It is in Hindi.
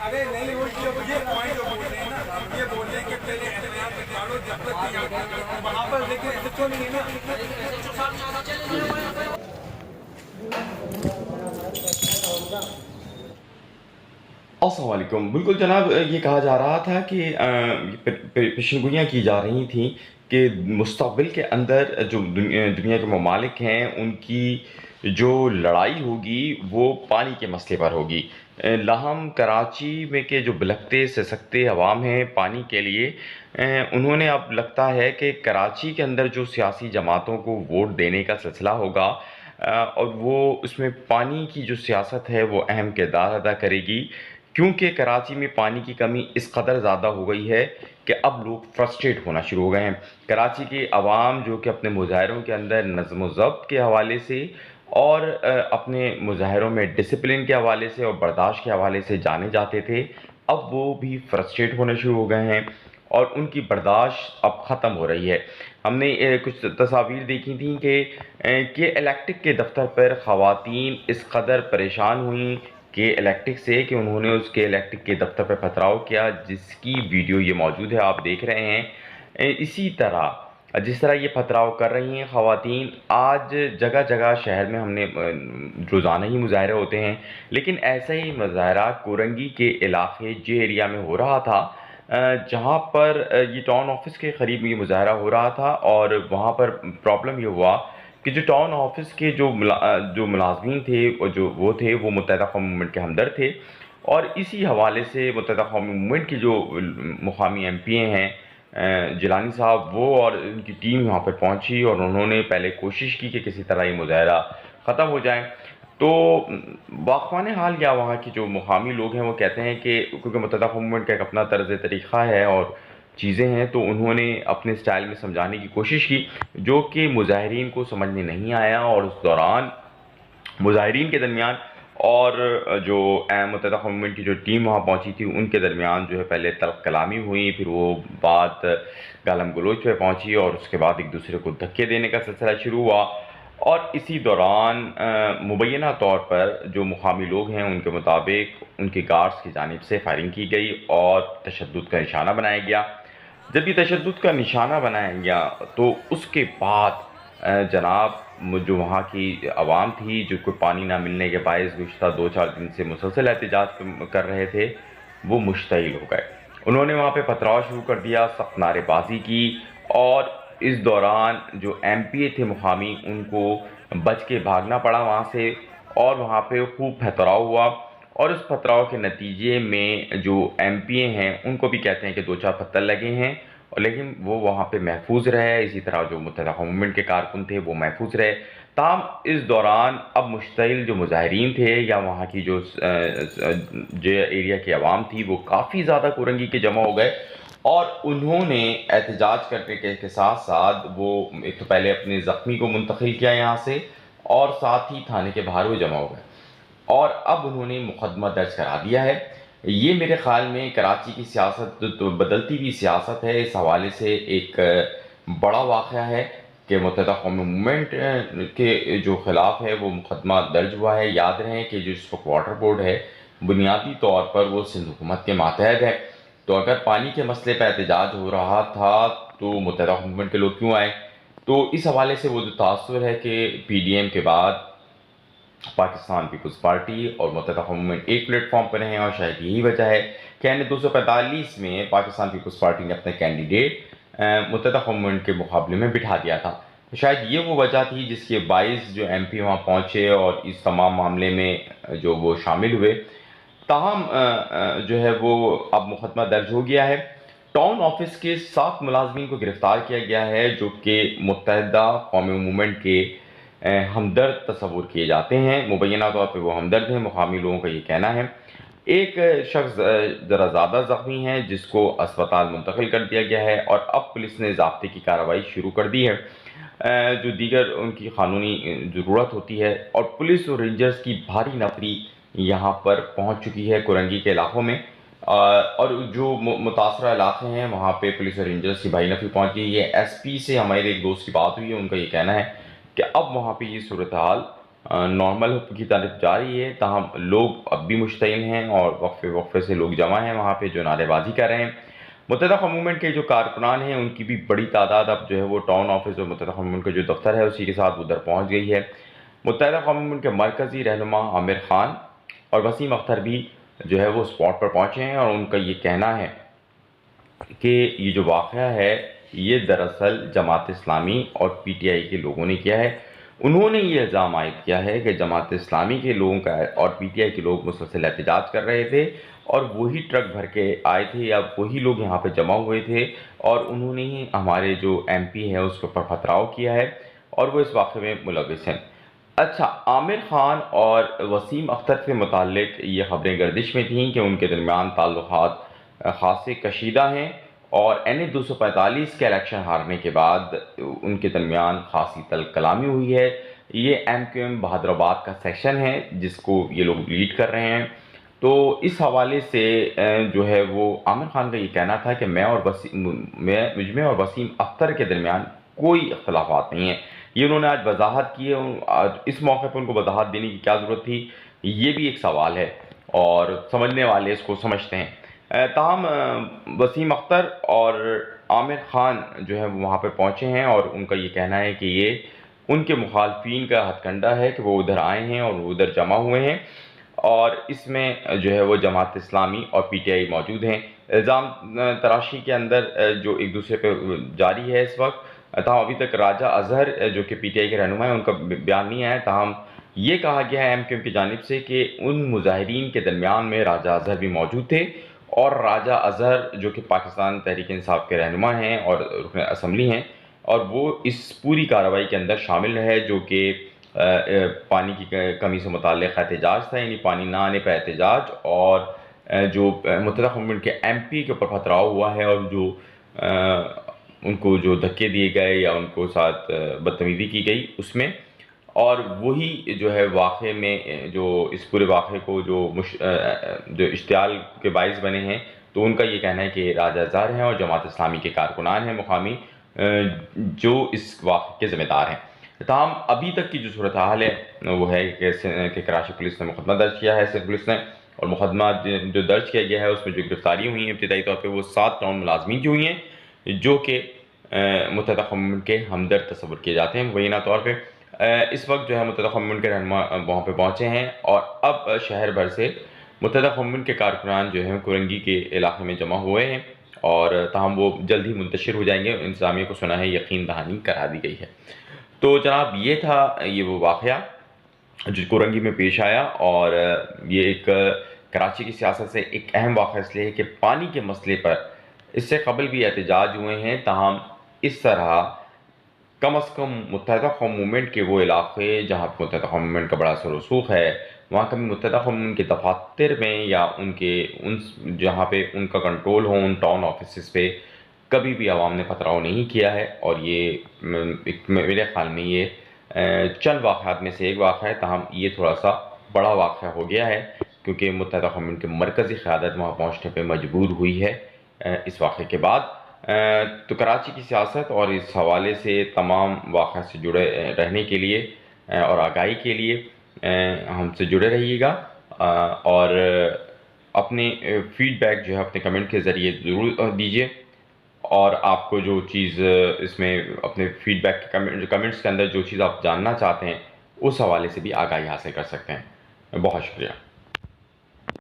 अरे नहीं, वो ये पॉइंट जो बोल रहे हैं ना, हम ये बोल रहे हैं कि पहले एहतियात निकालो जब तक कि वहाँ पर, लेकिन एसएचओ नहीं है ना। अस्सलाम वालेकुम। बिल्कुल जनाब, ये कहा जा रहा था कि पेशेंगोइयाँ की जा रही थी कि मुस्तक़बिल के अंदर जो दुनिया के ममालिक हैं उनकी जो लड़ाई होगी वो पानी के मसले पर होगी। लाहम कराची में के जो बिलखते सिसकते अवाम हैं पानी के लिए, उन्होंने अब लगता है कि कराची के अंदर जो सियासी जमातों को वोट देने का सिलसिला होगा, और वो उसमें पानी की जो सियासत है वो अहम किरदार अदा करेगी, क्योंकि कराची में पानी की कमी इस कदर ज़्यादा हो गई है कि अब लोग फ्रस्ट्रेट होना शुरू हो गए हैं। कराची के अवाम जो कि अपने मुजाहरों के अंदर नज़्म व ज़ब्त के हवाले से और अपने मुजाहरों में डिसिप्लिन के हवाले से और बर्दाश्त के हवाले से जाने जाते थे, अब वो भी फ्रस्ट्रेट होने शुरू हो गए हैं और उनकी बर्दाश्त अब ख़त्म हो रही है। हमने कुछ तस्वीर देखी थी कि इलेक्ट्रिक के दफ्तर पर ख़वातीन इस कदर परेशान हुई कि इलेक्ट्रिक से कि उन्होंने उसके इलेक्ट्रिक के दफ्तर पर पथराव किया, जिसकी वीडियो ये मौजूद है, आप देख रहे हैं। इसी तरह जिस तरह ये पथराव कर रही हैं ख़वातीन, आज जगह जगह शहर में हमने रोज़ाना ही मुजाहरे होते हैं, लेकिन ऐसा ही मुजाहरा कोरंगी के इलाके जे एरिया में हो रहा था, जहाँ पर ये टाउन ऑफिस के करीब ये मुजाहरा हो रहा था। और वहाँ पर प्रॉब्लम ये हुआ कि जो टाउन ऑफिस के जो मुलाजमीन थे और जो वो थे वो मुत्तहिदा कौम मूवमेंट के हमदर्द थे, और इसी हवाले से मुत्तहिदा कौम मूवमेंट की जो मुकामी एमपी हैं, जिलानी साहब, वो और उनकी टीम वहाँ पर पहुँची और उन्होंने पहले कोशिश की कि किसी तरह ये मुजाहरा ख़त्म हो जाए। तो वाक़फ़ान हाल या वहाँ के जो मुकामी लोग हैं वो कहते हैं कि क्योंकि मुत्तहिदा कौम मूवमेंट का एक अपना तर्ज़ तरीक़ा है और चीज़ें हैं, तो उन्होंने अपने स्टाइल में समझाने की कोशिश की, जो कि मुज़ाहिरीन को समझ में नहीं आया। और उस दौरान मुज़ाहिरीन के दरमियान और जो मुत्तहिदा कौम मूवमेंट की जो टीम वहाँ पहुँची थी उनके दरमियान जो है पहले तल्ख़ कलामी हुई, फिर वो बात गालम गलोच पे पहुँची और उसके बाद एक दूसरे को धक्के देने का सिलसिला शुरू हुआ। और इसी दौरान मुबैना तौर पर जो मुकामी लोग हैं उनके मुताबिक उनके गार्ड्स की जानिब से फायरिंग की गई और तशद्दुद का निशाना बनाया गया। जब ये तशद्दुद का निशाना बनाया गया तो उसके बाद जनाब जो वहाँ की आवाम थी, जो कोई पानी ना मिलने के बायस गुज़िश्ता 2-4 दिन से मुसलसल एहतजाज कर रहे थे, वो मुश्तइल हो गए। उन्होंने वहाँ पे पथराव शुरू कर दिया, सख्त नारेबाजी की, और इस दौरान जो एमपीए थे मुकामी उनको बच के भागना पड़ा वहाँ से, और वहाँ पे खूब पथराव हुआ। और उस पथराव के नतीजे में जो एमपीए हैं उनको भी कहते हैं कि 2-4 पत्थर लगे हैं, और लेकिन वो वहाँ पे महफूज रहे। इसी तरह जो मुत्तहिदा कौम मूवमेंट के कारकुन थे वो महफूज रहे। ताहम इस दौरान अब मुश्तइल जो मुजाहिरीन थे या वहाँ की जो एरिया की आवाम थी वो काफ़ी ज़्यादा कोरंगी के जमा हो गए, और उन्होंने एहतजाज करने के साथ साथ वो एक तो पहले अपने ज़ख्मी को मुंतकिल किया यहाँ से, और साथ ही थाने के बाहर वो जमा हो गए, और अब उन्होंने मुकदमा दर्ज करा दिया है। ये मेरे ख़्याल में कराची की सियासत तो बदलती हुई सियासत है, इस हवाले से एक बड़ा वाक़या है कि मुत्तहिदा कौम मूवमेंट के जो ख़िलाफ़ है वो मुकदमा दर्ज हुआ है। याद रहे कि जो इस वक्त वाटर बोर्ड है बुनियादी तौर पर वो सिंध हुकूमत के मातहत है, तो अगर पानी के मसले पर एहतजाज हो रहा था तो मुत्तहिदा कौम मूवमेंट के लोग क्यों आए? तो इस हवाले से वो जो तासुर है कि पीडीएम के बाद पाकिस्तान पीपल्स पार्टी और मुत्तहिदा कौम मूवमेंट एक प्लेटफॉर्म पर हैं, और शायद यही वजह है कि एन 245 में पाकिस्तान पीपल्स पार्टी ने अपने कैंडिडेट मुत्तहिदा कौम मूवमेंट के मुकाबले में बिठा दिया था। तो शायद ये वो वजह थी जिसके बाइस जो एमपी वहाँ पहुँचे और इस तमाम मामले में जो वो शामिल हुए। ताहम जो है वो अब मुकदमा दर्ज हो गया है। टाउन ऑफिस के 7 मुलाजमीन को गिरफ्तार किया गया है, जो कि मुत्तहिदा कौमी मूवमेंट के हमदर्द तस्वुर किए जाते हैं। मुबैना तौर पर वो हमदर्द हैं, मुकामी लोगों का ये कहना है। एक शख्स ज़रा ज़्यादा ज़ख्मी है जिसको अस्पताल मुंतकिल कर दिया गया है, और अब पुलिस ने ज़ाब्ते की कार्रवाई शुरू कर दी है। जो दीगर उनकी कानूनी ज़रूरत होती है, और पुलिस और रेंजर्स की भारी नफरी यहाँ पर पहुँच चुकी है कोरंगी के इलाकों में। और जो मुतासरा इलाके हैं वहाँ पे पुलिस और रेंजर्स की भारी नफरी पहुँच गई है। एसपी से हमारे एक दोस्त की बात हुई है, उनका ये कहना है कि अब वहाँ पे ये सूरत हाल नॉर्मल की तरफ जा रही है, ताहम लोग अब भी मुश्तइल हैं और वक्फे वक्फे से लोग जमा हैं वहाँ पे जो नारेबाजी कर रहे हैं। मुत्तहदा क़ौम मूवमेंट के जो कारकुनान हैं उनकी भी बड़ी तादाद अब जो है वो टाउन ऑफिस और मुत्तहदा क़ौम मूवमेंट का जो दफ्तर है उसी के साथ उधर पहुँच गई है। मुत्तहदा क़ौम मूवमेंट के मरकज़ी रहनुमा आमिर ख़ान और वसीम अख्तर भी जो है वो स्पॉट पर पहुँचे हैं और उनका ये कहना है कि ये जो वाक़या है ये दरअसल जमात इस्लामी और पीटीआई के लोगों ने किया है। उन्होंने ये इल्ज़ाम आयद किया है कि जमात इस्लामी के लोगों का और पीटीआई के लोग मुसलसल एहतजाज कर रहे थे और वही ट्रक भर के आए थे या वही लोग यहाँ पे जमा हुए थे और उन्होंने ही हमारे जो एमपी है उसके ऊपर पथराव किया है और वो इस वाक़े में मुलविस हैं। अच्छा, आमिर ख़ान और वसीम अख्तर से मुताल्लिक़ ये ख़बरें गर्दिश में थीं कि उनके दरमियान ताल्लुक़ात ख़ासे कशीदा हैं और NA 245 के इलेक्शन हारने के बाद उनके दरमियान ख़ासी तल कलामी हुई है। ये MQM बहादुराबाद का सेक्शन है जिसको ये लोग लीड कर रहे हैं। तो इस हवाले से जो है वो आमिर ख़ान का ये कहना था कि मुझ में और वसीम अख्तर के दरमियान कोई इख्तलाफात नहीं है। ये उन्होंने आज वजाहत की है। आज इस मौके पर उनको वजाहत देने की क्या ज़रूरत थी, ये भी एक सवाल है और समझने वाले इसको समझते हैं। ताहम वसीम अख्तर और आमिर ख़ान जो है वहाँ पे पहुँचे हैं और उनका ये कहना है कि ये उनके मुखालफिन का हथकंडा है कि वो उधर आए हैं और वो उधर जमा हुए हैं और इसमें जो है वो जमात इस्लामी और पीटीआई मौजूद हैं। इल्ज़ाम तराशी के अंदर जो एक दूसरे पे जारी है इस वक्त। ताहम अभी तक राजा अज़हर जो कि पीटीआई के रहनुमा हैं उनका बयान नहीं आया। ताहम ये कहा गया है MQM की जानिब से कि उन मुजाहिरीन के दरमियान में राजा अज़हर भी मौजूद थे और राजा अज़हर जो कि पाकिस्तान तहरीक इंसाफ के रहनुमा हैं और रुकन असम्बली हैं और वो इस पूरी कार्रवाई के अंदर शामिल है जो कि पानी की कमी से मुताल्लिक़ एहतजाज था, यानी पानी ना आने पर एहतजाज और जो मुत्तहदा क़ौम मूवमेंट के MP के ऊपर पथराव हुआ है और जो उनको जो धक्के दिए गए या उनको साथ बदतमीज़ी की गई उसमें, और वही जो है वाक़े में जो इस पूरे वाक़े को जो इश्तियाल के बाइस बने हैं, तो उनका ये कहना है कि राजा अज़हर हैं और जमात इस्लामी के कारकुनान हैं मुकामी जो इस वाक़े के ज़िम्मेदार हैं। ताहम अभी तक की जो सूरत हाल है वो है कि कराची पुलिस ने मुकदमा दर्ज किया है, सिंध पुलिस ने, और मुकदमा जो दर्ज किया गया है उसमें जो गिरफ्तारी हुई है इब्तिदाई तौर पर वो 7 टाउन मुलाजमीन की हुई हैं जो कि मुत्तहदा क़ौम मूवमेंट के हमदर्द तस्वुर किए जाते हैं मुबैना तौर पर। इस वक्त जो है मुत्तहदा क़ौम मूवमेंट के रहनुमा वहाँ पे पहुँचे हैं और अब शहर भर से मुत्तहदा क़ौम मूवमेंट के कारकुनान जो हैं कुरंगी के इलाके में जमा हुए हैं और ताहम वो जल्द ही मुंतशिर हो जाएंगे। इंतज़ामिया को सुना है यकीन दहानी करा दी गई है। तो जनाब ये था ये वो वाक़या जो कुरंगी में पेश आया और ये एक कराची की सियासत से एक अहम वाक़या इसलिए है कि पानी के मसले पर इससे कबल भी एहतजाज हुए हैं। ताहम इस तरह कम अज़ कम मुत्तहदा क़ौम मूवमेंट के वो इलाक़े जहाँ पर मुत्तहदा क़ौम मूवमेंट का बड़ा असर रसूख़ है वहाँ कभी मुत्तहदा क़ौम मूवमेंट के दफ़ातर में या उन जहाँ पे उनका कंट्रोल हो उन टाउन ऑफिस पे कभी भी आवाम ने पथराव नहीं किया है और ये मेरे ख़्याल में ये चंद वाक़यात में से एक वाक़या है। ताहम ये थोड़ा सा बड़ा वाक़या हो गया है क्योंकि मुत्तहदा क़ौम मूवमेंट की मरकज़ी क़यादत वहाँ पहुँचने पर मजबूर हुई है इस वाक़े के बाद। तो कराची की सियासत और इस हवाले से तमाम वाक़या से जुड़े रहने के लिए और आगाही के लिए हमसे जुड़े रहिएगा और अपने फ़ीडबैक जो है अपने कमेंट के ज़रिए ज़रूर दीजिए और आपको जो चीज़ इसमें अपने फ़ीडबैक के कमेंट्स के अंदर जो चीज़ आप जानना चाहते हैं उस हवाले से भी आगाही हासिल कर सकते हैं। बहुत शुक्रिया।